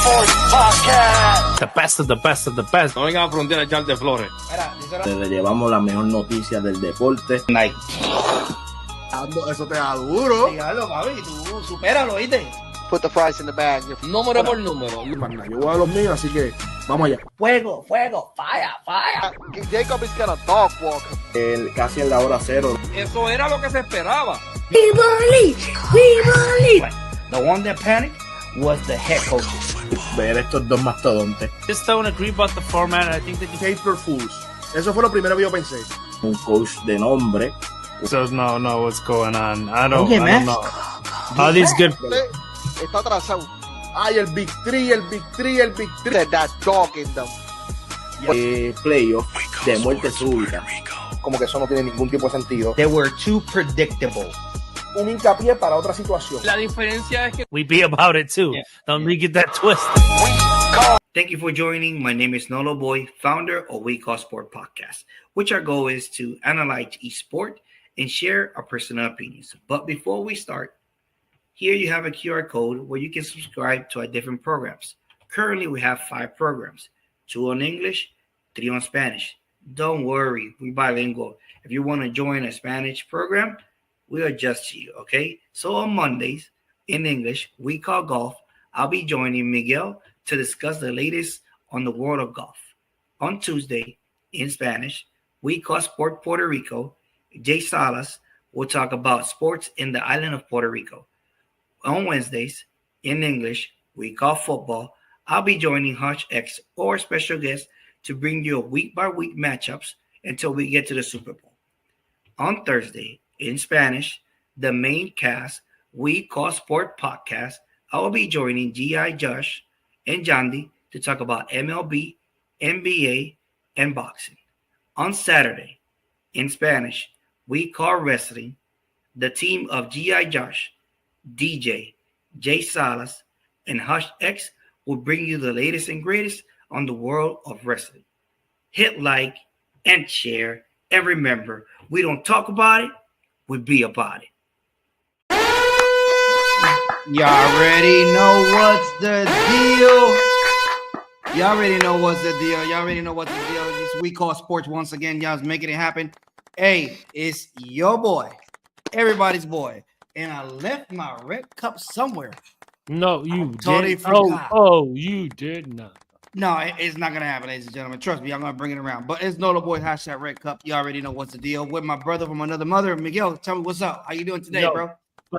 Sports Podcast. The best of the best of the best. No vengan a frontear a echarte flores. Le llevamos la mejor noticia del deporte. Nike. Eso te da duro. Dígalo, papi, tú supéralo, ¿oíste? Put the fries in the bag. Número por número. Yo voy a los míos, así que vamos allá. Fuego, fuego, fire. Jacob is gonna dog walk. Casi en la hora cero. Eso era lo que se esperaba. We believe. The one that panicked was the head coach. Ver estos dos mastodontes. Just don't agree about the format. I think that Paper Fools. Eso fue lo primero que yo pensé. Un coach de nombre. so no what's going on. I don't man. know. All these good. Está atrasado. Ay, el Big Three. Said that dog in them. Playoff de muerte súbita. Como que eso no tiene ningún tipo de sentido. They were too predictable. Un hincapié para otra situación. La diferencia es que We be about it too. Yeah. Don't get that twisted. Thank you for joining. My name is Nolo Boy, founder of We Call Sport Podcast, which our goal is to analyze each sport and share our personal opinions. But before we start, here you have a QR code where you can subscribe to our different programs. Currently, we have 5 programs, 2 on English, 3 on Spanish. Don't worry, we're bilingual. If you want to join a Spanish program, we adjust to you, okay? So on Mondays, in English, We Call Golf, I'll be joining Miguel to discuss the latest on the world of golf. On Tuesday, in Spanish, We Call Sport Puerto Rico, Jay Salas will talk about sports in the island of Puerto Rico. On Wednesdays, in English, We Call Football, I'll be joining Hush X or special guests to bring you a week-by-week matchups until we get to the Super Bowl. On Thursday, in Spanish, the main cast, We Call Sport Podcast, I will be joining G.I. Josh and Jandy to talk about MLB, NBA, and boxing. On Saturday, in Spanish, We Call Wrestling, the team of G.I. Josh, DJ, Jay Salas, and Hush X will bring you the latest and greatest on the world of wrestling. Hit like and share, and remember, we don't talk about it, we be about it. Y'all already know what's the deal. This We Call Sports once again. Y'all's making it happen. Hey, it's your boy, everybody's boy. And I left my red cup somewhere. No, you totally did. forgot. Oh, you did not. No, it's not gonna happen, ladies and gentlemen. Trust me, I'm gonna bring it around. But it's Nolo Boy hashtag Red Cup. You already know what's the deal. With my brother from another mother, Miguel. Tell me what's up. How you doing today, Yo, bro?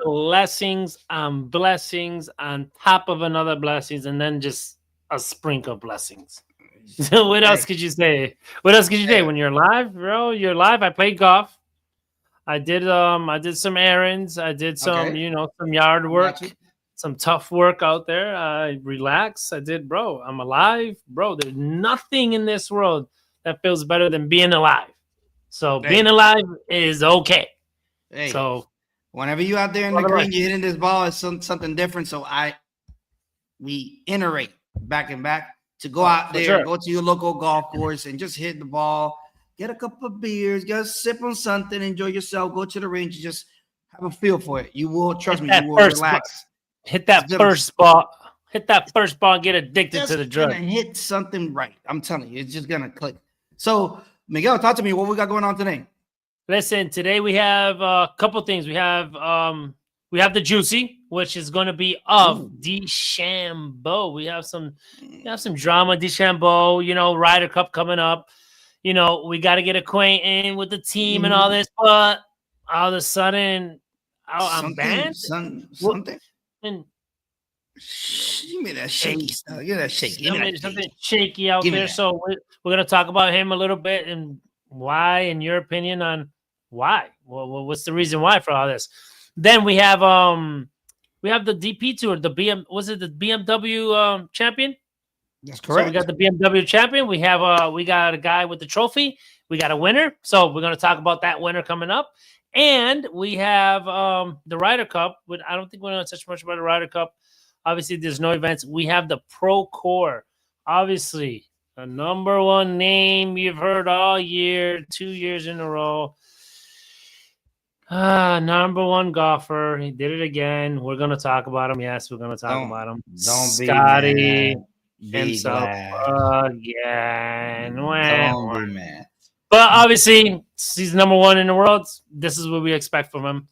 Blessings on top of another blessings, and then just a sprinkle of blessings. What else could you say? What else could you say when you're live, bro? You're live. I played golf. I did some errands. I did some, some yard work, some tough work out there. I relaxed. I did, bro. I'm alive, bro. There's nothing in this world that feels better than being alive. So being alive is okay. Hey, so whenever you out there in the green, you're hitting this ball, it's something different. So we iterate back and back to go out there, go to your local golf course and just hit the ball. Get a couple of beers, just sip on something, enjoy yourself, go to the range, and just have a feel for it. You will, trust me, you will relax. Hit that first ball, get addicted to the drug. Gonna hit something right. I'm telling you, it's just going to click. So, Miguel, talk to me. What we got going on today? Listen, today we have a couple things. We have the Juicy, which is going to be of DeChambeau. We have some drama, DeChambeau, Ryder Cup coming up. We got to get acquainted with the team and all this, but all of a sudden, I'm banned. Something. And give me that shaky stuff. Give me that shaky. Something shaky out there. So we're going to talk about him a little bit and why, in your opinion, on why. Well, what's the reason why for all this? Then we have the DP Tour, the BMW champion? That's correct. So we got the BMW champion. We got a guy with the trophy. We got a winner. So we're going to talk about that winner coming up. And we have the Ryder Cup. But I don't think we're going to touch much about the Ryder Cup. Obviously, there's no events. We have the Procore. Obviously, the number one name you've heard all year, 2 years in a row. Number one golfer. He did it again. We're gonna talk about him. Yes, we're gonna talk about him. Don't be Scottie mad. Be himself glad. again. Don't be mad. But obviously, he's number one in the world. This is what we expect from him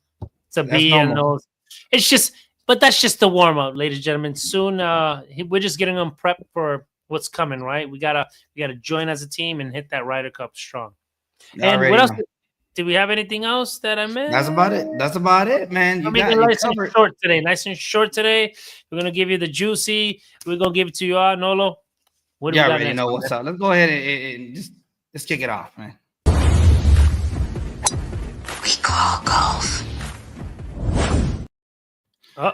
to be in those. It's just, but that's just the warm up, ladies and gentlemen. Soon, we're just getting him prepped for what's coming. Right? We gotta join as a team and hit that Ryder Cup strong. And what else? Do we have anything else that I missed? That's about it, man. You got nice and short today. Nice and short today. We're gonna give you the juicy. We're gonna give it to you all, Nolo. What do you already know what's up? Let's go ahead and just let's kick it off, man. We call golf.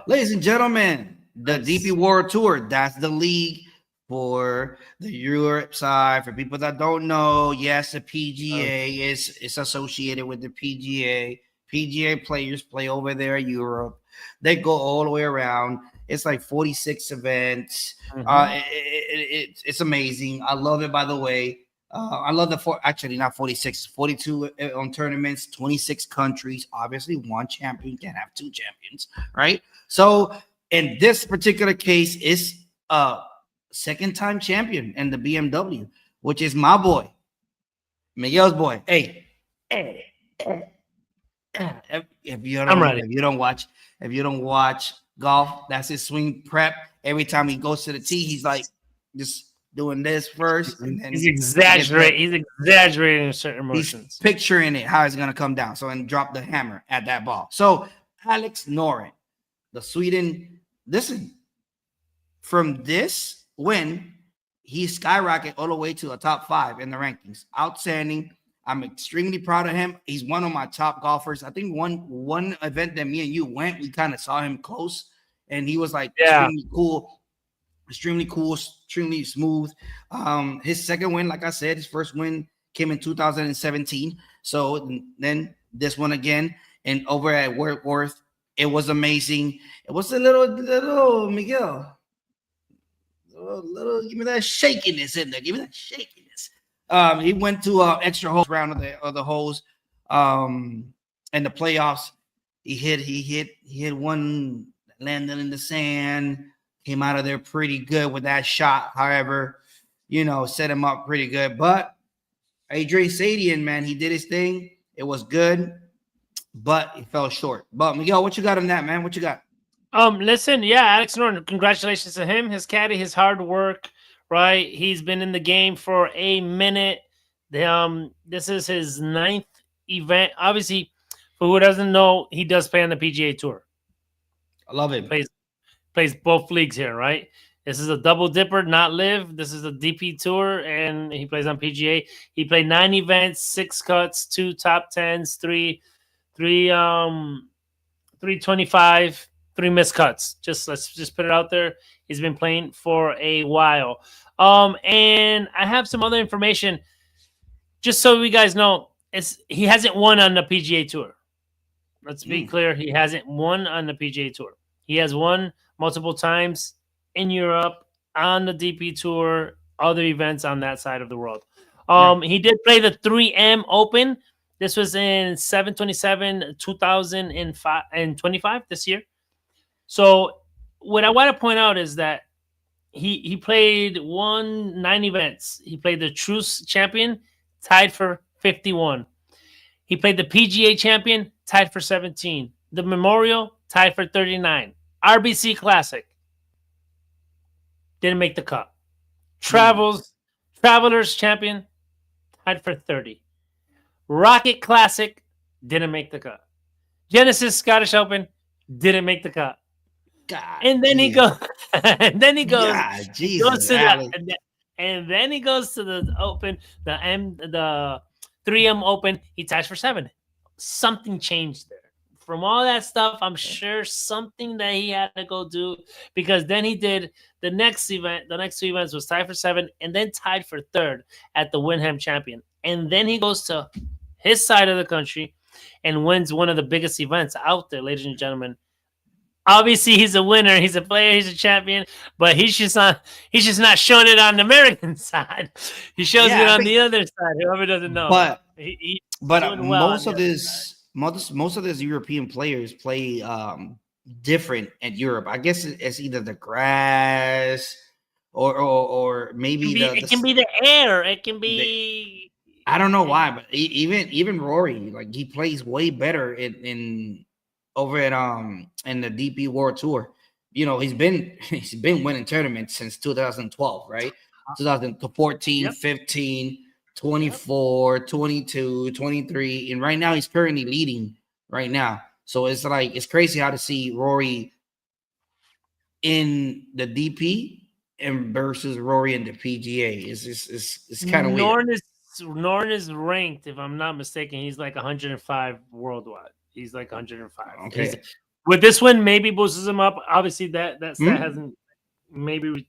Ladies and gentlemen, the DP World Tour. That's the league for the Europe side. For people that don't know, yes, the PGA is associated with the PGA. PGA players play over there in Europe. They go all the way around. It's like 46 events. It's amazing. I love it, by the way. I love actually not 46, 42 on tournaments, 26 countries. Obviously, one champion can't have two champions, right? So in this particular case, it's second-time champion in the BMW, which is my boy, Miguel's boy. Hey. If you don't watch golf, that's his swing prep. Every time he goes to the tee, he's like just doing this first, and then he's exaggerating certain motions. He's picturing it how it's gonna come down. So and drop the hammer at that ball. So Alex Noren, the Sweden. Listen, from this win, he skyrocketed all the way to a top 5 in the rankings. Outstanding. I'm extremely proud of him. He's one of my top golfers. I think one event that me and you went, we kind of saw him close, and he was like extremely cool, extremely smooth. His second win, like I said, his first win came in 2017. So then this one again, and over at Worth, it was amazing. It was a little Miguel. Little, give me that shakiness in there. Give me that shakiness. He went to an extra hole round of the holes. In the playoffs, he hit one, landed in the sand. Came out of there pretty good with that shot. However, set him up pretty good. But Adrian Sadian, man, he did his thing. It was good, but he fell short. But Miguel, what you got on that, man? What you got? Listen, Alex Norton, congratulations to him, his caddy, his hard work, right? He's been in the game for a minute. This is his 9th event. Obviously, for who doesn't know, he does play on the PGA Tour. I love it. Plays both leagues here, right? This is a double dipper, not live. This is a DP Tour, and he plays on PGA. He played 9 events, 6 cuts, 2 top 10s, 3 325. 3 missed cuts. Let's just put it out there. He's been playing for a while. And I have some other information. Just so you guys know, he hasn't won on the PGA Tour. Let's be clear. He hasn't won on the PGA Tour. He has won multiple times in Europe, on the DP Tour, other events on that side of the world. He did play the 3M Open. This was in 7/27/2025 this year. So what I want to point out is that he played 9 events. He played the Truce Champion, tied for 51. He played the PGA Champion, tied for 17. The Memorial, tied for 39. RBC Classic, didn't make the cut. Travelers Champion, tied for 30. Rocket Classic, didn't make the cut. Genesis Scottish Open, didn't make the cut. God, and then he goes, and then he goes, and then he goes to the Open, the 3M Open. He ties for 7. Something changed there. From all that stuff, I'm sure something that he had to go do, because then he did the next event. The next 2 events was tied for 7, and then tied for 3rd at the Wyndham Champion. And then he goes to his side of the country and wins one of the biggest events out there, ladies and gentlemen. Obviously, he's a winner. He's a player. He's a champion. But he's just not showing it on the American side. He shows it on the other side. Whoever doesn't know. But most of this most of these European players play different at Europe. I guess it's either the grass or maybe it can be the air. It can be. I don't know why, but even Rory, like he plays way better in over at in the DP World Tour. You know, he's been winning tournaments since 2012, right? 2014, Yep. 15, 24, 22, 23, and right now he's currently leading right now. So it's like it's crazy how to see Rory in the DP and versus Rory in the PGA. It's kind of weird. Norn is ranked, if I'm not mistaken. He's like 105 worldwide. He's like 105. Okay. With this one, maybe boosts him up. Obviously, that stat hasn't maybe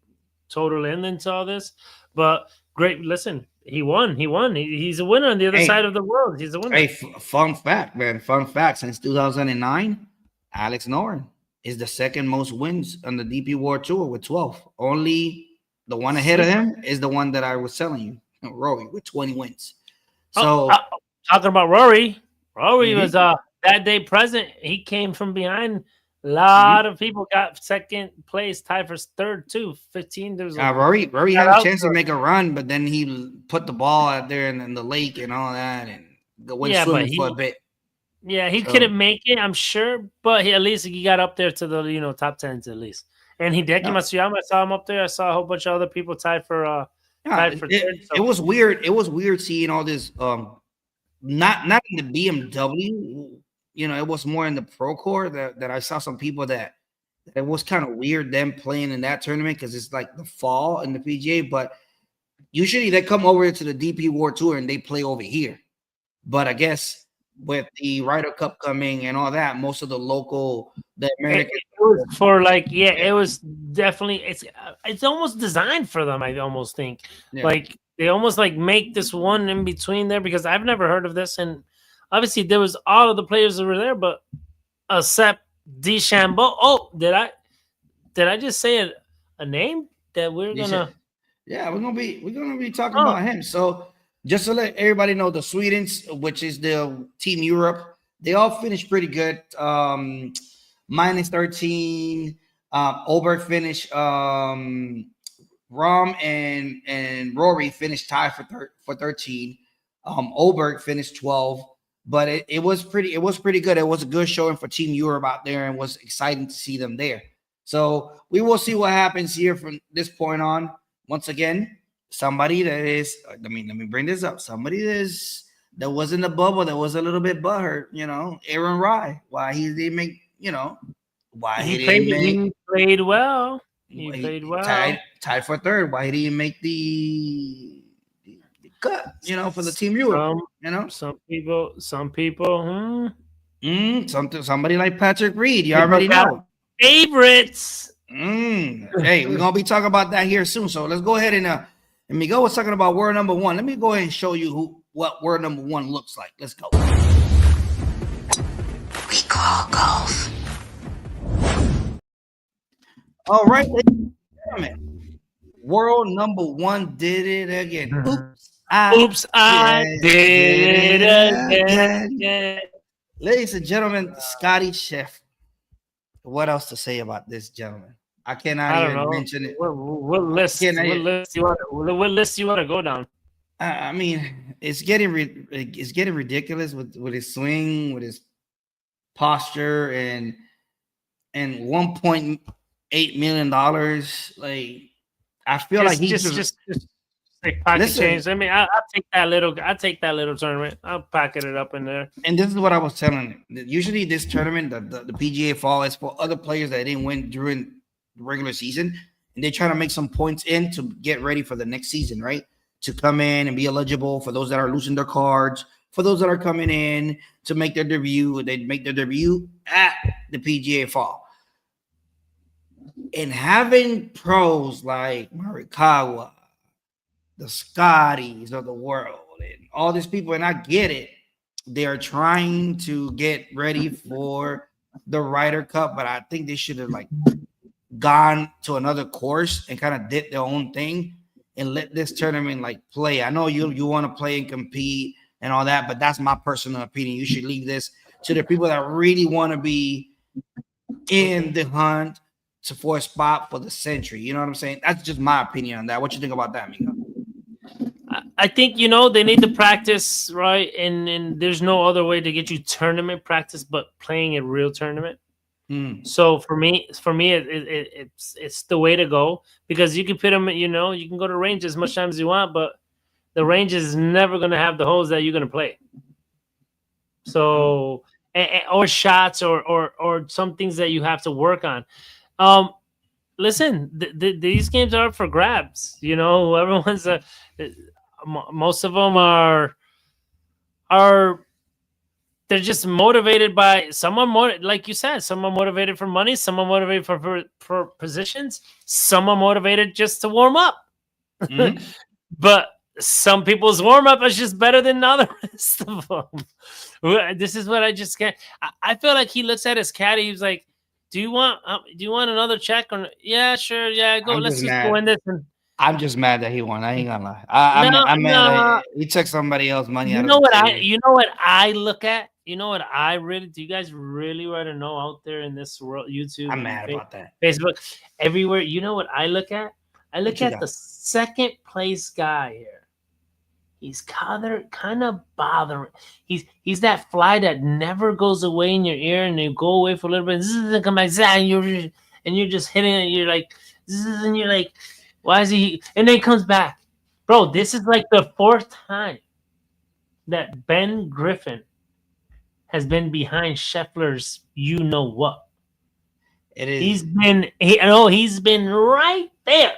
total into all this, but great. Listen, he won. He's a winner on the other side of the world. He's a winner. Hey, fun fact, man. Fun fact. Since 2009, Alex Noren is the second most wins on the DP World Tour with 12. Only the one ahead of him is the one that I was telling you, Rory, with 20 wins. So talking about Rory was that day present. He came from behind. A lot of people got second place, tied for third too. 15. There was Rory had a chance to make a run, but then he put the ball out there in the lake and all that, and went swimming for a bit. Yeah, he couldn't make it, I'm sure, but at least he got up there to the top 10s at least. And Hideki Matsuyama, I saw him up there. I saw a whole bunch of other people tied for third. It was weird. It was weird seeing all this. Not in the BMW. You know, it was more in the Procore that I saw some people that it was kind of weird them playing in that tournament because it's like the fall in the PGA. But usually they come over to the DP World Tour and they play over here. But I guess with the Ryder Cup coming and all that, most of the American it was for it was definitely it's almost designed for them. I almost think like they almost like make this one in between there because I've never heard of this, and obviously there was all of the players that were there, but except DeChambeau. Oh, did I just say a name that we're gonna? Yeah, we're gonna be talking about him. So just to let everybody know, the Swedes, which is the Team Europe, they all finished pretty good. Minus 13. Oberg finished. Rom and Rory finished tied for 13. Oberg finished 12. But it was pretty good. It was a good showing for Team Europe out there, and was exciting to see them there. So we will see what happens here from this point on. Once again, somebody that is, let me bring this up. Somebody that was in the bubble that was a little bit butthurt, Aaron Rye. Why he didn't make, why he played well. He played well. Tied for third. Why he didn't make the cut, for the Team Europe. Some people. Somebody like Patrick Reed. You already know. Favorites. Hey, we're gonna be talking about that here soon. So let's go ahead and Miguel was talking about word number one. Let me go ahead and show you what word number one looks like. Let's go. We call golf. All right, ladies and gentlemen. World number one did it again. Oops, I did it again. Ladies and gentlemen, Scottie Chef. What else to say about this gentleman? I cannot even mention it. What list you want to go down? I mean, it's getting ridiculous with his swing, with his posture, and $1.8 million. Like, I feel like he's just like pocket change. I mean, I'll take that little tournament. I'll packet it up in there. And this is what I was telling him. Usually, this tournament, the PGA Fall, is for other players that didn't win during the regular season, and they're trying to make some points in to get ready for the next season, right? To come in and be eligible for those that are losing their cards, for those that are coming in to make their debut. They make their debut at the PGA Fall. And having pros like Morikawa, the Scotties of the world, and all these people, and I get it, they are trying to get ready for the Ryder Cup, but I think they should have gone to another course and kind of did their own thing and let this tournament play. I know you want to play and compete and all that, but that's my personal opinion. You should leave this to the people that really want to be in the hunt for a spot for the century. You know what I'm saying? That's just my opinion on that. What you think about that, Miguel? I think, you know, they need to practice, right? And there's no other way to get you tournament practice but playing a real tournament. So for me, it's the way to go, because you can put them, you know, you can go to range as much time as you want, but the range is never going to have the holes that you're going to play. So, or shots or some things that you have to work on. Listen, these games are up for grabs. You know, everyone's most of them are they're just motivated by someone more, like you said, someone motivated for money, someone motivated for positions, someone motivated just to warm up. But some people's warm up is just better than the rest of them. This is what I just can't. I feel like he looks at his caddy. He's like, "Do you want another check?" Or yeah, sure, yeah, go. Let's just go in this. And I'm just mad that he won. I ain't gonna lie. I'm mad. Like, he took somebody else's money. You know what I look at? You know what I really? Do you guys really want to know out there in this world? YouTube. I'm mad about that. Facebook, everywhere. You know what I look at? I look at the second place guy here. He's kind of bothering. He's that fly that never goes away in your ear, and you go away for a little bit, and come back, and you're just hitting it. You're like, and you're like, why is he? And then he comes back, bro. This is like the fourth time that Ben Griffin has been behind Scheffler's. You know what? It is. He's been right there.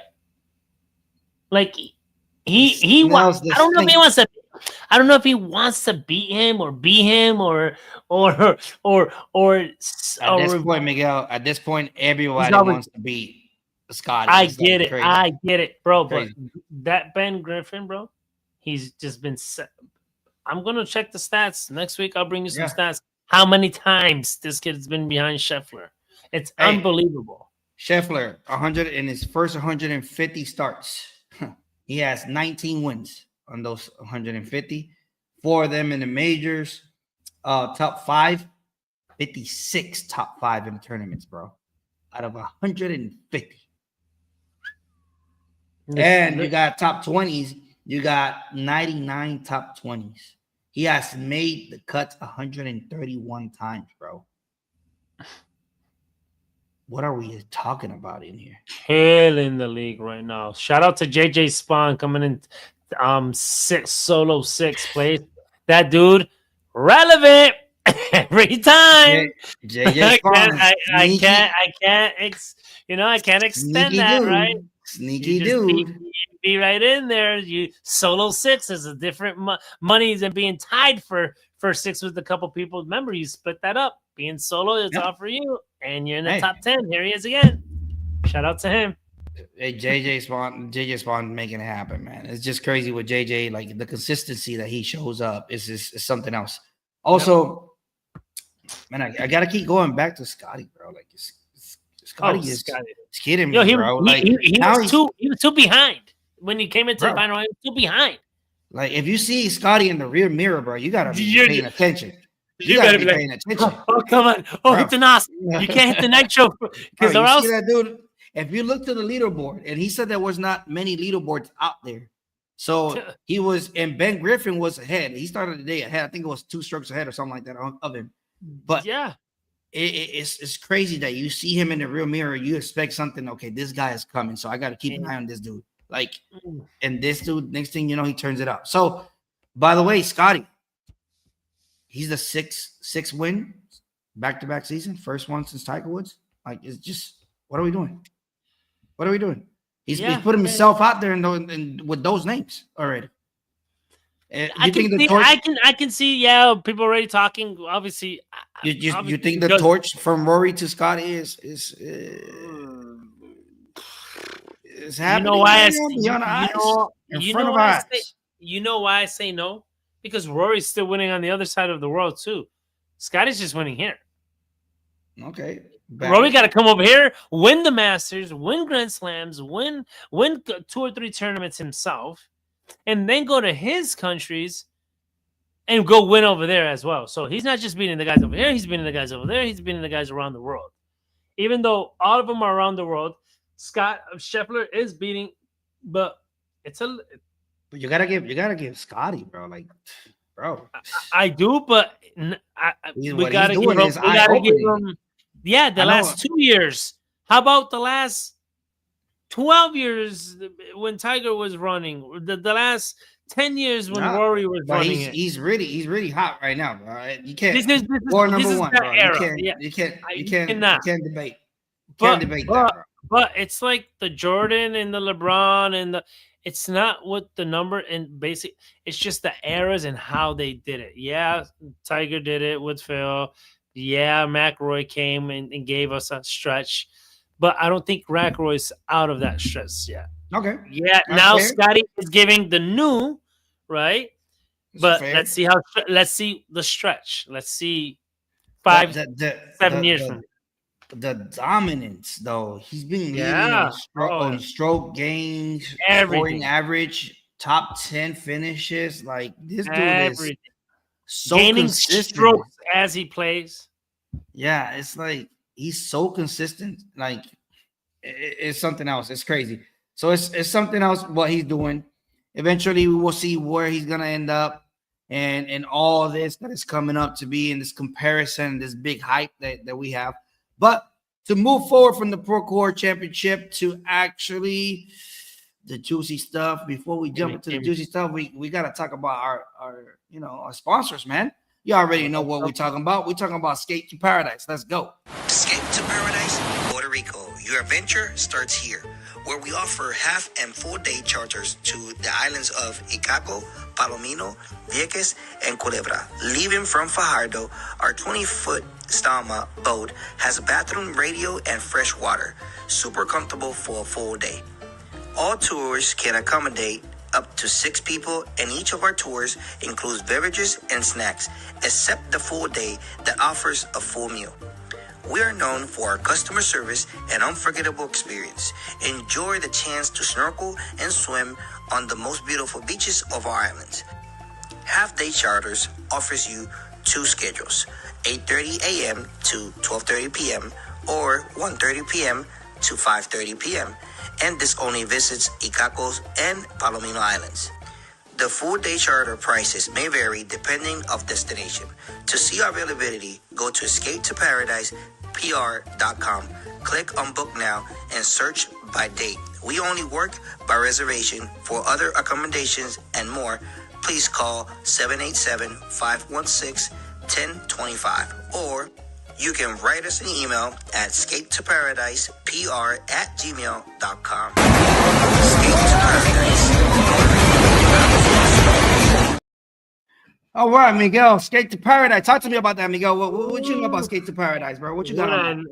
Like. I don't know if he wants to. I don't know if he wants to beat him or be him or. At this point, Miguel. At this point, everybody wants to beat Scottie. I get it, bro. Crazy. But that Ben Griffin, bro, he's just been. I'm gonna check the stats next week. I'll bring you some stats. How many times this kid's been behind Scheffler? It's unbelievable. Scheffler, 100 in his first 150 starts. He has 19 wins on those 150. 4 of them in the majors. Top 5, 56 top 5 in the tournaments, bro. Out of 150. And you got top 20s. You got 99 top 20s. He has made the cuts 131 times, bro. What are we talking about in here? Killing the league right now. Shout out to JJ Spawn coming in solo sixth place. That dude relevant every time. JJ Spawn. I can't extend that, dude. Right? Sneaky dude. Be right in there. You solo six is a different money than being tied for six with a couple people. Remember, you split that up. Being solo is all for you, and you're in the top 10. Here he is again. Shout out to him. Hey, JJ Spawn making it happen, man. It's just crazy with JJ. Like the consistency that he shows up is something else. Also, man, I gotta keep going back to Scottie, bro. Like Scottie is kidding me, bro. He was too behind when he came into the final. He was too behind. Like if you see Scottie in the rear mirror, bro, you gotta be paying attention. You gotta be paying attention. Oh, come on. Oh, hit the NOS. You can't hit the nitro. Because or else. See that dude? If you look to the leaderboard, and he said there was not many leaderboards out there. So he was, and Ben Griffin was ahead. He started the day ahead. I think it was 2 strokes ahead or something like that of him. But yeah, it's crazy that you see him in the rear mirror. You expect something. Okay, this guy is coming. So I got to keep an eye on this dude. Like, and this dude, next thing you know, he turns it up. So, by the way, Scottie. He's the sixth win back-to-back season, first one since Tiger Woods. Like, it's just, what are we doing? What are we doing? He's put himself out there and with those names already. I can see, people already talking. Obviously, you think the torch from Rory to Scottie is happening? You know why I say no? Because Rory's still winning on the other side of the world too. Scottie's just winning here. Okay. Rory got to come over here, win the Masters, win Grand Slams, win 2 or 3 tournaments himself, and then go to his countries and go win over there as well. So he's not just beating the guys over here. He's beating the guys over there. He's beating the guys around the world. Even though all of them are around the world, Scott Scheffler is beating, but it's a. But you gotta give Scottie, bro. Like, bro, I do, but we gotta give him. We gotta give him. Yeah, the last 2 years. How about the last 12 years when Tiger was running? The last 10 years when Rory was running. He's really hot right now, bro. You can't. This is number one, bro. Era. You can't debate. That, bro. But it's like the Jordan and the LeBron and it's not what the number and basic. It's just the eras and how they did it. Yeah, Tiger did it with Phil. Yeah, McIlroy came and gave us a stretch, but I don't think McIlroy's out of that stretch yet. Okay. Yeah. That's now fair. Scottie is giving the new, right? That's but fair. let's see the stretch. Let's see 5, 7 years from now. The dominance, though, he's been leading on stroke gains, scoring average, top 10 finishes. Like this dude is so gaining consistent. strokes as he plays. Yeah, it's like he's so consistent. Like it's something else. It's crazy. So it's something else what he's doing. Eventually, we will see where he's gonna end up, and all this that is coming up to be in this comparison, this big hype that we have. But to move forward from the Procore Championship to actually the juicy stuff, before we jump into the juicy stuff, we got to talk about our sponsors, man. You already know what we're talking about. We're talking about Skate to Paradise. Let's go. Escape to Paradise, Puerto Rico. Your adventure starts here, where we offer half and full day charters to the islands of Icaco, Palomino, Vieques, and Culebra. Leaving from Fajardo, our 20-foot Stama boat has a bathroom, radio, and fresh water. Super comfortable for a full day. All tours can accommodate up to 6 people, and each of our tours includes beverages and snacks, except the full day that offers a full meal. We are known for our customer service and unforgettable experience. Enjoy the chance to snorkel and swim on the most beautiful beaches of our islands. Half-day charters offers you 2 schedules, 8:30 a.m. to 12:30 p.m. or 1:30 p.m. to 5:30 p.m. And this only visits Icacos and Palomino Islands. The full day charter prices may vary depending of destination. To see our availability, go to escapetoparadisepr.com. Click on book now and search by date. We only work by reservation. For other accommodations and more, please call 787-516-1025 or you can write us an email at escapetoparadisepr@gmail.com. Escape to Paradise. All right, Miguel, Skate to Paradise. Talk to me about that, Miguel. What you know about Skate to Paradise, bro? What you got on that?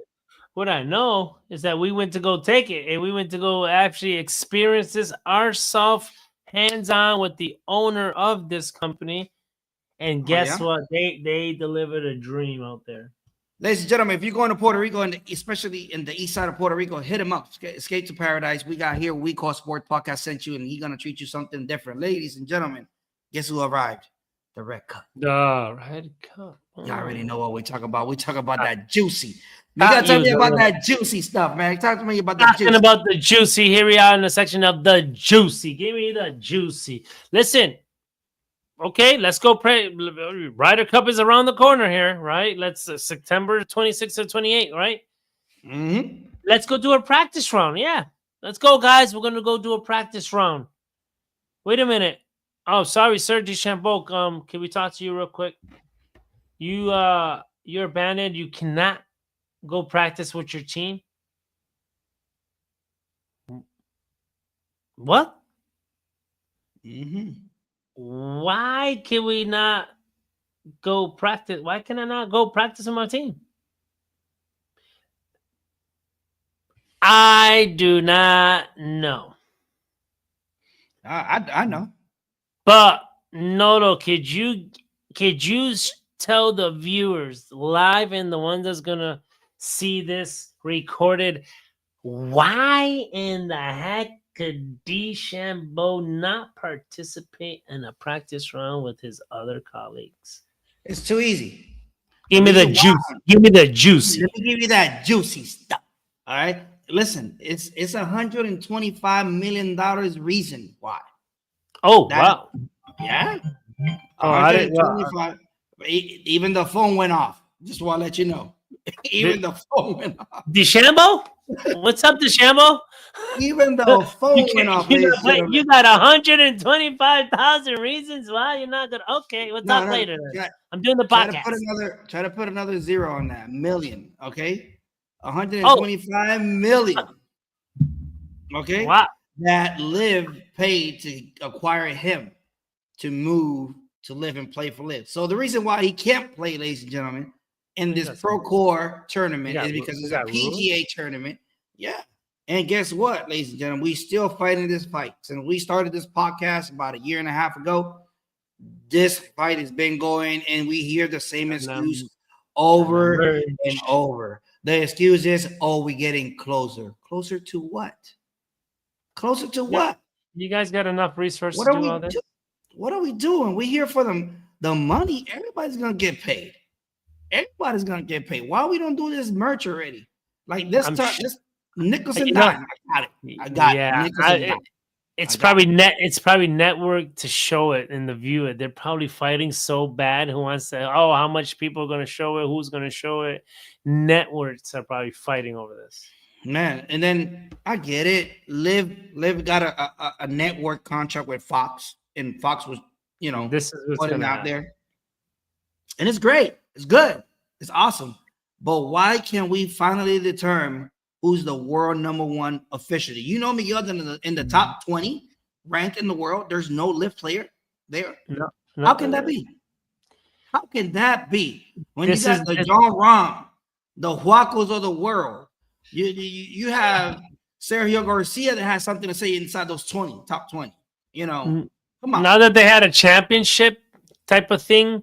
What I know is that we went to go take it, and we went to go actually experience this ourselves, hands-on with the owner of this company. And guess what? They delivered a dream out there. Ladies and gentlemen, if you're going to Puerto Rico, and especially in the east side of Puerto Rico, hit him up. Skate to Paradise. We got here. We Call Sport Podcast sent you, and he's going to treat you something different. Ladies and gentlemen, guess who arrived? The Red Cup. The Red Cup. Y'all already know what we talk about. We talk about that juicy. You got to tell me about that juicy stuff, man. Talk to me about the juicy. Talking about the juicy. Here we are in the section of the juicy. Give me the juicy. Listen. Okay, let's go pray. Ryder Cup is around the corner here, right? Let's September 26th or 28th, right? Mm-hmm. Let's go do a practice round. Yeah. Let's go, guys. We're going to go do a practice round. Wait a minute. Oh, sorry, sir. DeChambeau. Can we talk to you real quick? You're abandoned. You cannot go practice with your team. What? Mm-hmm. Why can we not go practice? Why can I not go practice with my team? I do not know. I know. But Noto, could you tell the viewers live and the ones that's gonna see this recorded why in the heck could DeChambeau not participate in a practice round with his other colleagues? It's too easy. Give me the juice. Give me the juicy. Let me give you that juicy stuff. All right. Listen, it's $125 million reason why. Oh, That- wow. Yeah. Oh, I didn't- 125. Even the phone went off. Just want to let you know. Even the phone went off. DeChambeau? What's up, DeChambeau? Even the phone went off. You ladies and gentlemen. you got 125,000 reasons why you're not gonna. Okay, we'll talk later. Then. I'm doing the Try podcast. to put another zero on that. Million. Okay. 125 million. Okay. Wow. That Liv paid to acquire him to move to live and play for Liv. So the reason why he can't play, ladies and gentlemen, in this Procore tournament is because it's a PGA tournament. Yeah. And guess what, ladies and gentlemen? We still fighting this fight. Since we started this podcast about a year and a half ago, this fight has been going, and we hear the same excuse over and over. The excuse is, oh, we're getting closer. Closer to what? Closer to what? You guys got enough resources What to are do we all this? What are we doing? We're here for the money. Everybody's gonna get paid. Everybody's gonna get paid. Why we don't do this merch already? Like this nickels and dimes. I got it. It's probably network to show it and to view it. They're probably fighting so bad. Who wants to? Oh, how much people are going to show it? Who's going to show it? Networks are probably fighting over this. Man, and then I get it. Liv got a network contract with Fox, and Fox was, this is what's putting out happen. there, and it's great. It's good. It's awesome. But why can't we finally determine who's the world number one officially? You know me, other than in the top 20 ranked in the world, there's no Liv player there. No, How can that be? How can that be? When This you got the John Rahm, the Huacos of the world, you have Sergio Garcia that has something to say inside those top 20. Come on. Now that they had a championship type of thing,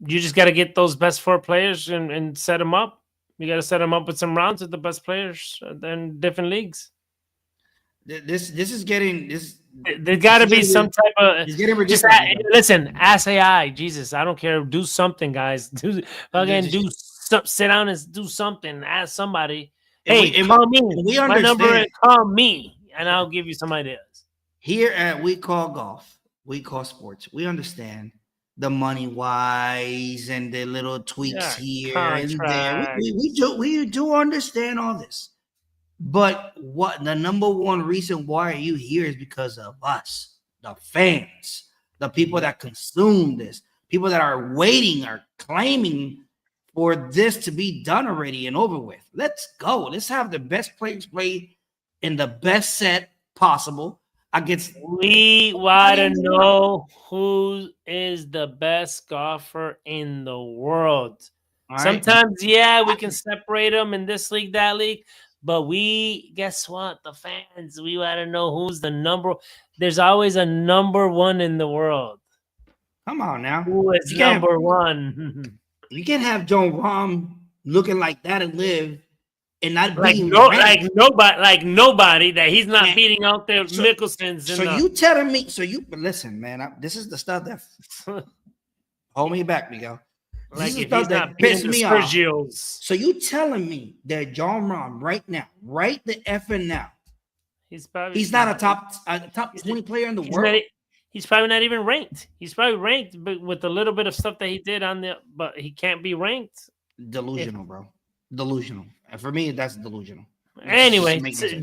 you just got to get those best four players and set them up. You got to set them up with some rounds with the best players in different leagues. This is getting this. There got to be some type of. It's getting ridiculous. Just listen, ask AI. Jesus, I don't care. Do something, guys. Sit down and do something. Ask somebody. Hey, call me. My number is call me, and I'll give you some ideas. Here at We Call Golf, We Call Sports, we understand the money wise and the little tweaks here and there. We do understand all this. But what the number one reason why are you here is because of us, the fans, the people that consume this, people that are waiting, are claiming for this to be done already and over with. Let's go. Let's have the best players play in the best set possible. We want to know who is the best golfer in the world. Right. Sometimes, we can separate them in this league, that league. But guess what? The fans, we want to know who's the number. There's always a number one in the world. Come on now. Who is number one? You can't have John Rahm looking like that and live. And not beating nobody that he's not beating out there Mickelson's. So you telling me? Listen, man. This is the stuff that hold me back, Miguel. This is the stuff that pissed me off. So you telling me that John Rahm right now, right the effing now, he's not a top 20 player in the world. He's probably not even ranked. He's probably ranked, but with a little bit of stuff that he did but he can't be ranked. Delusional, bro. Delusional. And for me, that's delusional. Anyway,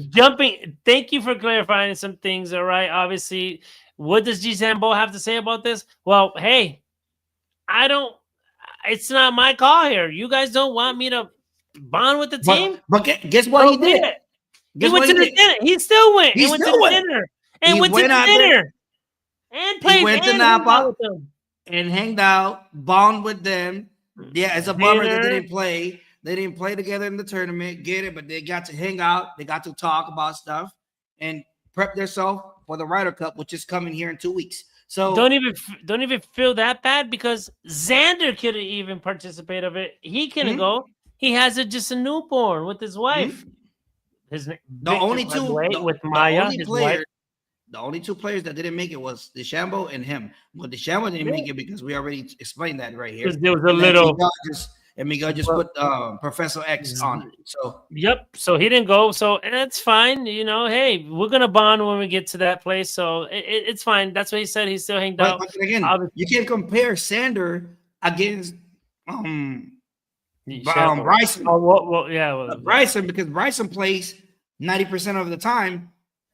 jumping. Thank you for clarifying some things. All right. Obviously, what does DeChambeau have to say about this? Well, hey, it's not my call here. You guys don't want me to bond with the team. But guess what he did? He went to the dinner. He still went. He went to the dinner. And went to the dinner. And played. He went to Napa with them and hanged out, bond with them. Yeah, it's a bummer they didn't play. They didn't play together in the tournament, get it, but they got to hang out. They got to talk about stuff and prep themselves for the Ryder Cup, which is coming here in 2 weeks. So don't even feel that bad because Xander could have even participated of it. He couldn't go. He has just a newborn with his wife. his name. The only two, with Maya, his wife. The only two players that didn't make it was DeChambeau and him. Well, DeChambeau didn't make it because we already explained that right here. There was a little. Miguel just put Professor X on it. So yep. So he didn't go. So and that's fine. You know, hey, we're gonna bond when we get to that place. So it's fine. That's what he said. He still hanged out. But again, you can't compare Sander against Bryson. Bryson, because Bryson plays 90% of the time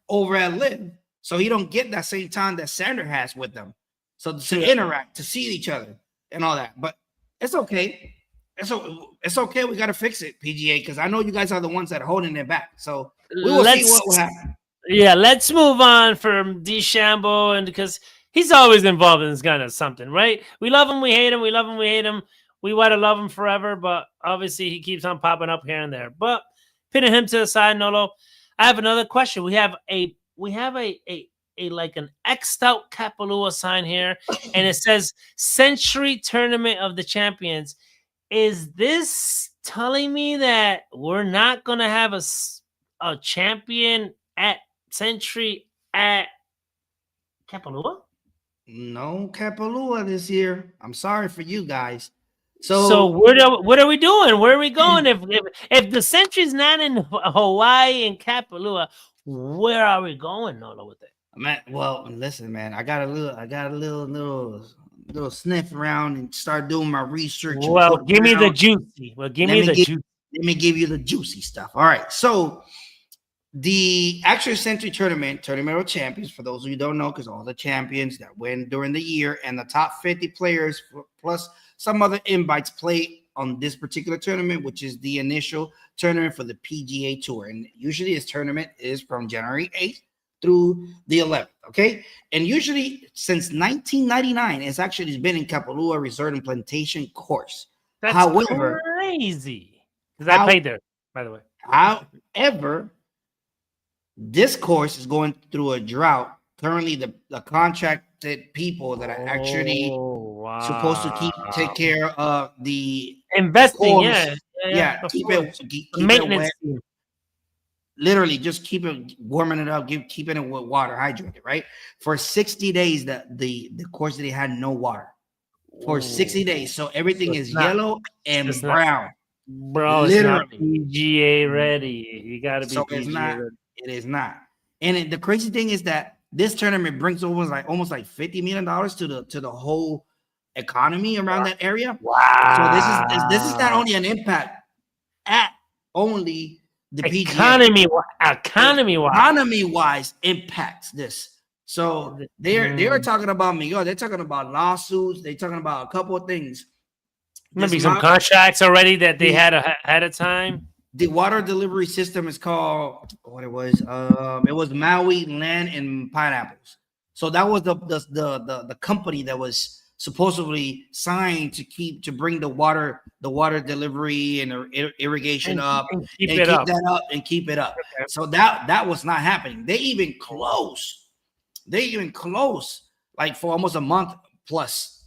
over at Liv, so he don't get that same time that Sander has with them. So to interact, to see each other, and all that. But it's okay. It's okay. We got to fix it, PGA, because I know you guys are the ones that are holding it back. So we will see what will happen. Yeah, let's move on from DeChambeau, and because he's always involved in this kind of something, right? We love him, we hate him, we love him, we hate him. We want to love him forever, but obviously he keeps on popping up here and there. But pitting him to the side, Nolo, I have another question. We have a like an X'd out Kapalua sign here, and it says Century Tournament of the Champions. Is this telling me that we're not going to have a champion at Century at Kapalua? No Kapalua this year. I'm sorry for you guys. So what are we doing? Where are we going? If the Century's not in Hawaii and Kapalua, where are we going, Nolo, with it? Man, well, listen, man. I got a little sniff around and start doing my research. Well, give me the juicy. Let me give you the juicy stuff. All right. So the actual Century Tournament of Champions, for those of you who don't know, because all the champions that win during the year and the top 50 players plus some other invites play on this particular tournament, which is the initial tournament for the PGA Tour. And usually this tournament is from January 8th through the 11th, okay? And usually since 1999, it's actually been in Kapalua Resort and Plantation course. That's crazy. Because I played there, by the way. However, this course is going through a drought. Currently, the contracted people that are actually supposed to take care of the investing, course, keep it wet. Literally, just keep it warming it up, keeping it with water, hydrated, right? For 60 days, the course they had no water for 60 days, so everything is yellow and brown. Bro, literally, it's not PGA ready. You got to be PGA ready. It is not. And the crazy thing is that this tournament brings almost like $50 million to the whole economy around that area. Wow. So this is not only an impact at only the PGA. Economy wise impacts this. So they're talking about Miguel. They're talking about lawsuits. They're talking about a couple of things. Maybe some contracts already that they had ahead of time. The water delivery system is called what it was. It was Maui Land and Pineapples. So that was the company that was supposedly signed to bring the water delivery and irrigation up and keep it up. Okay. So that was not happening. They even closed like for almost a month plus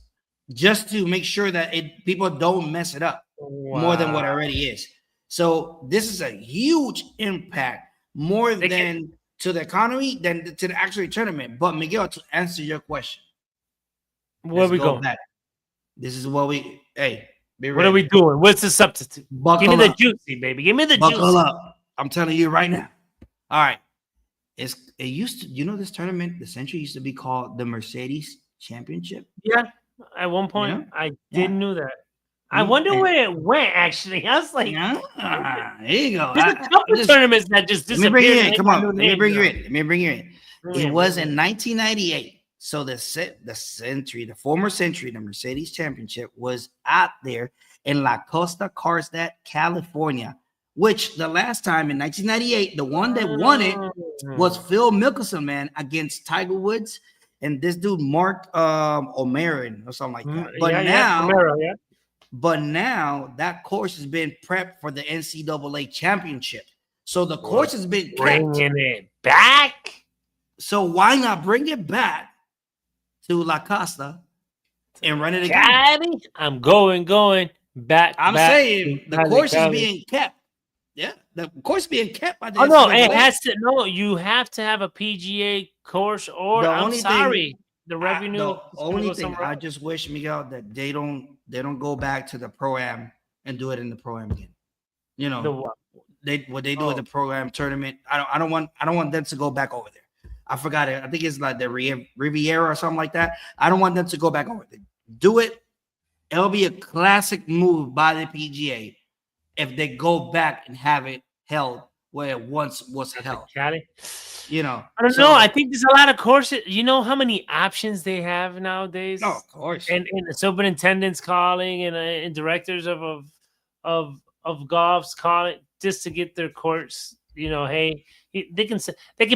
just to make sure that people don't mess it up more than what it already is. So this is a huge impact, more than to the economy than to the actual tournament. But Miguel, to answer your question, where we going? This is what we. Hey, what are we doing? What's the substitute? Give me the juicy, baby. Give me the juicy. Buckle up. I'm telling you right now. All right. It used to. This tournament, the Century used to be called the Mercedes Championship. Yeah. At one point, I didn't know that. I wonder where it went, actually. I was like, there you go. There's a couple tournaments that just disappeared. Let me bring you in. Come on. Let me bring you in. It was in 1998. So the Century, the former Century, the Mercedes Championship was out there in La Costa, Carlsbad, California, which the last time in 1998, the one that won it was Phil Mickelson, man, against Tiger Woods and this dude, Mark O'Marin or something like that. But now that course has been prepped for the NCAA championship. So the course has been bringing it back. So why not bring it back to La Costa and run it again? I'm going back. I'm saying the course is being kept. Yeah. the course being kept by the Oh no, NCAA. it has to. No, you have to have a PGA course, or The I'm only sorry, the thing, revenue. the is gonna only go thing somewhere I else. just wish, Miguel, that they don't go back to the pro-am and do it in the pro-am again. You know, The what? what they do at the pro-am tournament. I don't want them to go back over there. I forgot it. I think it's like the Riviera or something like that. I don't want them to go back over there. Do it. It'll be a classic move by the PGA if they go back and have it held where it once was held. Cali? You know, I don't know. I think there's a lot of courses. You know how many options they have nowadays? No, of course. And superintendents calling and directors of golfs calling just to get their course. You know, hey, they can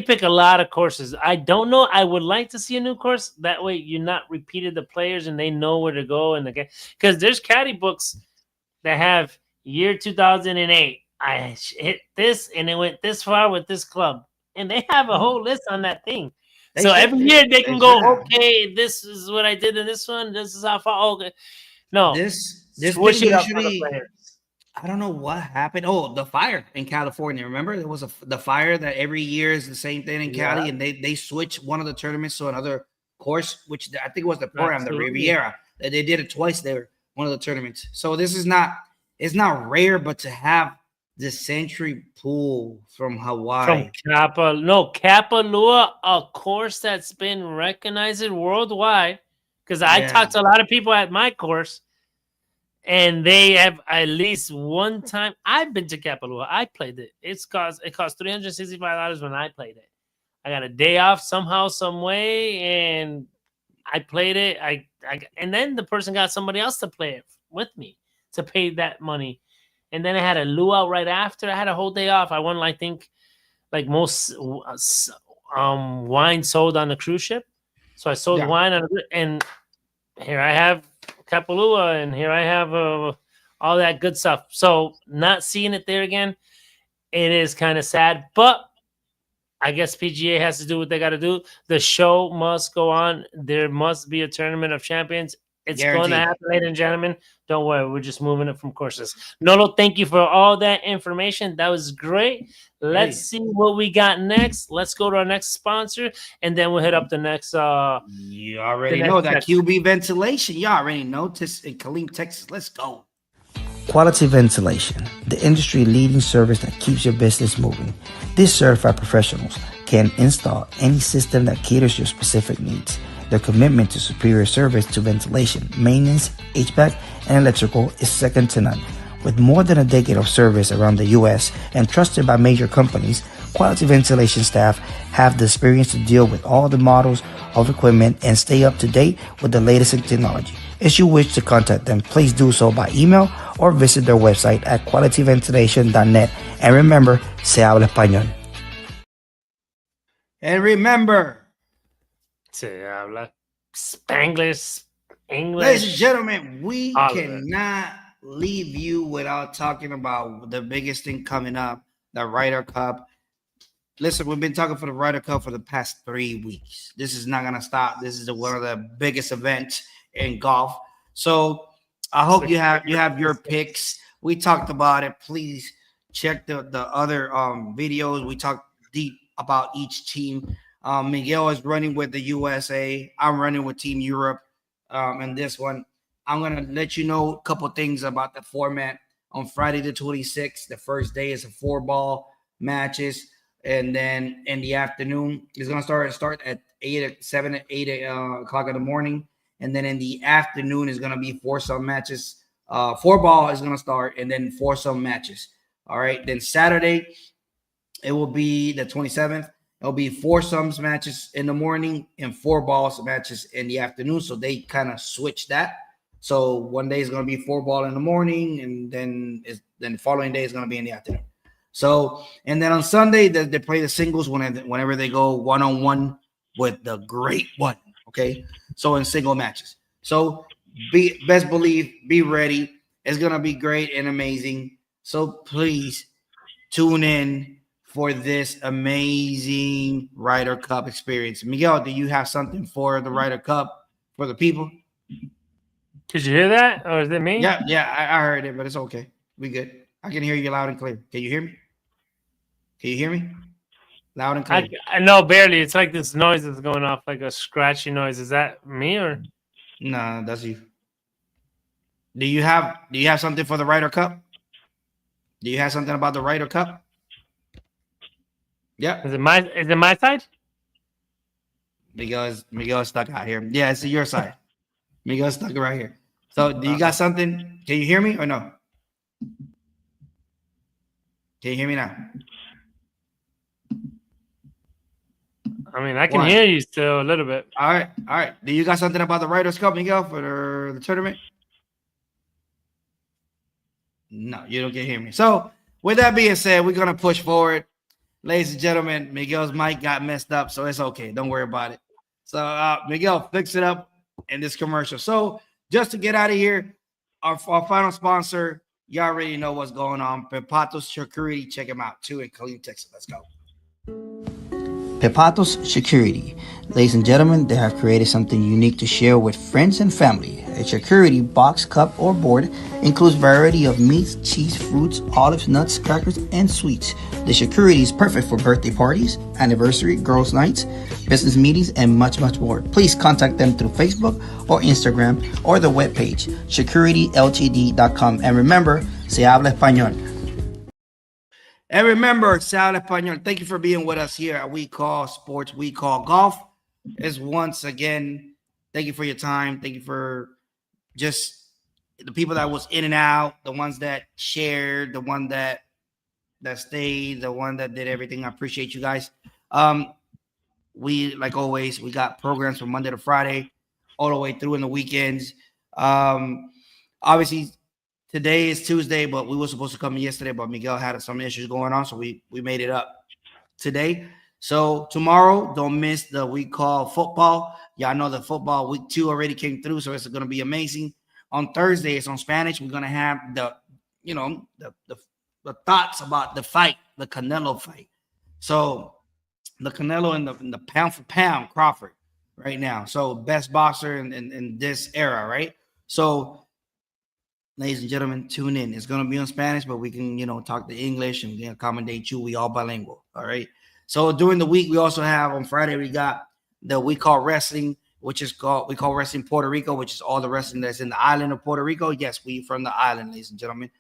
pick a lot of courses. I don't know. I would like to see a new course. That way, you're not repeated the players and they know where to go. And because there's caddy books that have year 2008. I hit this and it went this far with this club, and they have a whole list on that thing. So every year they can go, okay, this is what I did in this one. This is how far. Okay, no, this switch thing it up for the usually. players. I don't know what happened. Oh, the fire in California. Remember, there was the fire that every year is the same thing in Cali, and they switched one of the tournaments to another course, which I think was the program, the Riviera. That they did it twice there, one of the tournaments. So this is it's not rare, but to have the Century Pool from Hawaii. From Kapalua, a course that's been recognized worldwide. Because I talked to a lot of people at my course, and they have at least one time. I've been to Kapalua. I played it. It cost $365 when I played it. I got a day off somehow, some way, and I played it. And then the person got somebody else to play it with me to pay that money. And then I had a luau right after. I had a whole day off. I won, I think, like most wine sold on the cruise ship. So I sold wine and here I have Kapalua, and here I have all that good stuff. So not seeing it there again, it is kind of sad. But I guess PGA has to do what they got to do. The show must go on. There must be a tournament of champions. It's going to happen, ladies and gentlemen. Don't worry. We're just moving it from courses. Nolo, thank you for all that information. That was great. Let's see what we got next. Let's go to our next sponsor, and then we'll hit up the next. You already know that QB ventilation. You already know. In Killeen, Texas. Let's go. Quality Ventilation, the industry-leading service that keeps your business moving. These certified professionals can install any system that caters your specific needs. Their commitment to superior service to ventilation, maintenance, HVAC, and electrical is second to none. With more than a decade of service around the U.S. and trusted by major companies, Quality Ventilation staff have the experience to deal with all the models of equipment and stay up to date with the latest in technology. If you wish to contact them, please do so by email or visit their website at qualityventilation.net. And remember, se habla español. And remember, se habla Spanglish, English. Ladies and gentlemen, we cannot leave you without talking about the biggest thing coming up, the Ryder Cup. Listen, we've been talking for the Ryder Cup for the past 3 weeks. This is not going to stop. This is one of the biggest events in golf. So I hope you have your picks. We talked about it. Please check the other videos. We talked deep about each team. Miguel is running with the USA. I'm running with Team Europe. And this one, I'm going to let you know a couple things about the format. On Friday the 26th, the first day is a 4-ball matches. And then in the afternoon, it's going to start at 8 o'clock in the morning. And then in the afternoon is going to be foursome matches. 4-ball is going to start, and then foursome matches. All right. Then Saturday, it will be the 27th. It'll be foursomes matches in the morning and 4-balls matches in the afternoon. So they kind of switch that. So one day is going to be 4-ball in the morning, and then the following day is going to be in the afternoon. So, and then on Sunday, they play the singles whenever they go one-on-one with the great one. Okay. So in single matches. So best believe, be ready. It's going to be great and amazing. So please tune in for this amazing Ryder Cup experience. Miguel, do you have something for the Ryder Cup for the people? Did you hear that? Or is it me? Yeah, I heard it, but it's okay. We good. I can hear you loud and clear. Can you hear me? Can you hear me? Loud and clear. I know barely. It's like this noise that's going off, like a scratchy noise. Is that me or? No, that's you. Do you have something for the Ryder Cup? Do you have something about the Ryder Cup? Yeah. Is it my side? Miguel's stuck out here. Yeah, it's your side. Miguel's stuck right here. So do you got something? Can you hear me or no? Can you hear me now? I mean, I can hear you still a little bit. All right. Do you got something about the Ryder Cup, Miguel, for the tournament? No, you don't get hear me. So with that being said, we're gonna push forward. Ladies and gentlemen, Miguel's mic got messed up, so it's okay. Don't worry about it. So Miguel, fix it up in this commercial. So just to get out of here, our final sponsor, you already know what's going on. Pepatos Security, check him out too in Killeen, Texas. Let's go. Pepatos Security. Ladies and gentlemen, they have created something unique to share with friends and family. A security box, cup, or board includes variety of meats, cheese, fruits, olives, nuts, crackers, and sweets. The security is perfect for birthday parties, anniversary, girls' nights, business meetings, and much, much more. Please contact them through Facebook or Instagram or the webpage, securityltd.com. And remember, se habla español. And remember, Sal Español, thank you for being with us here at We Call Sports, We Call Golf. Is once again, thank you for your time. Thank you for just the people that was in and out, the ones that shared, the one that stayed, the one that did everything. I appreciate you guys. We, like always, we got programs from Monday to Friday, all the way through in the weekends. Obviously, today is Tuesday, but we were supposed to come in yesterday, but Miguel had some issues going on, so we made it up today. So tomorrow, don't miss the We Call Football. Y'all know the football week 2 already came through, so it's going to be amazing. On Thursday, it's on Spanish. We're going to have the thoughts about the fight, the Canelo fight. So the Canelo and the pound for pound Crawford right now. So best boxer in this era, right? So ladies and gentlemen, tune in. It's going to be on Spanish, but we can, talk the English and accommodate you. We all bilingual, all right? So during the week, we also have on Friday, we got the We Call Wrestling, which is called We Call Wrestling Puerto Rico, which is all the wrestling that's in the island of Puerto Rico. Yes, we from the island, ladies and gentlemen.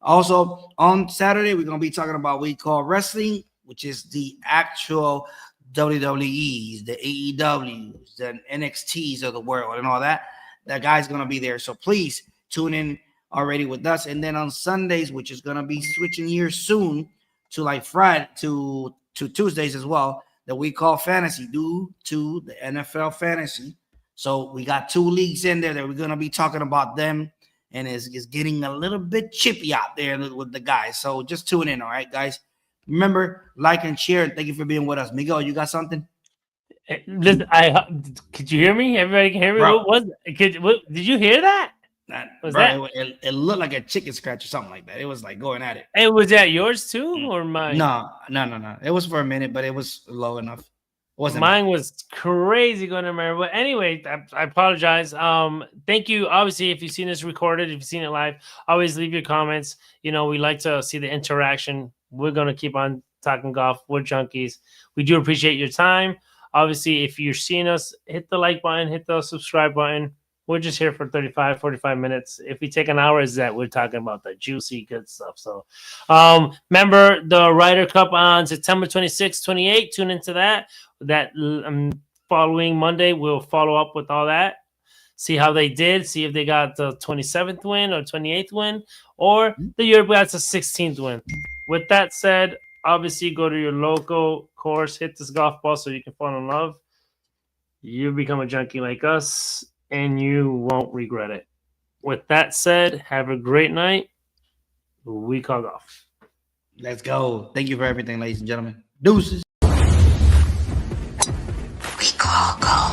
Also, on Saturday, we're going to be talking about We Call Wrestling, which is the actual WWEs, the AEWs, the NXTs of the world and all that. That guy's going to be there. So please tune in already with us. And then on Sundays, which is going to be switching here soon to like Friday to Tuesdays as well, that We Call Fantasy due to the NFL Fantasy. So we got 2 leagues in there that we're going to be talking about them, and it's getting a little bit chippy out there with the guys. So just tune in, all right, guys? Remember, like and share, and thank you for being with us. Miguel, you got something? Listen, could you hear me? Everybody can hear me? Bro. Did you hear that? It looked like a chicken scratch or something like that. It was like going at it. Hey, was that yours too, or mine? No. It was for a minute, but it was low enough. Mine was crazy going to Mary. But anyway, I apologize. Thank you. Obviously, if you've seen this recorded, if you've seen it live, always leave your comments. We like to see the interaction. We're going to keep on talking golf. We're junkies. We do appreciate your time. Obviously, if you're seeing us, hit the like button, hit the subscribe button. We're just here for 35, 45 minutes. If we take an hour, is that we're talking about the juicy, good stuff. So remember the Ryder Cup on September 26, 28. Tune into that. That following Monday, we'll follow up with all that. See how they did. See if they got the 27th win or 28th win, or the Europe got the 16th win. With that said, obviously go to your local course, hit this golf ball so you can fall in love. You become a junkie like us, and you won't regret it. With that said, have a great night. We Call Golf. Let's go. Thank you for everything, ladies and gentlemen. Deuces. We Call Golf.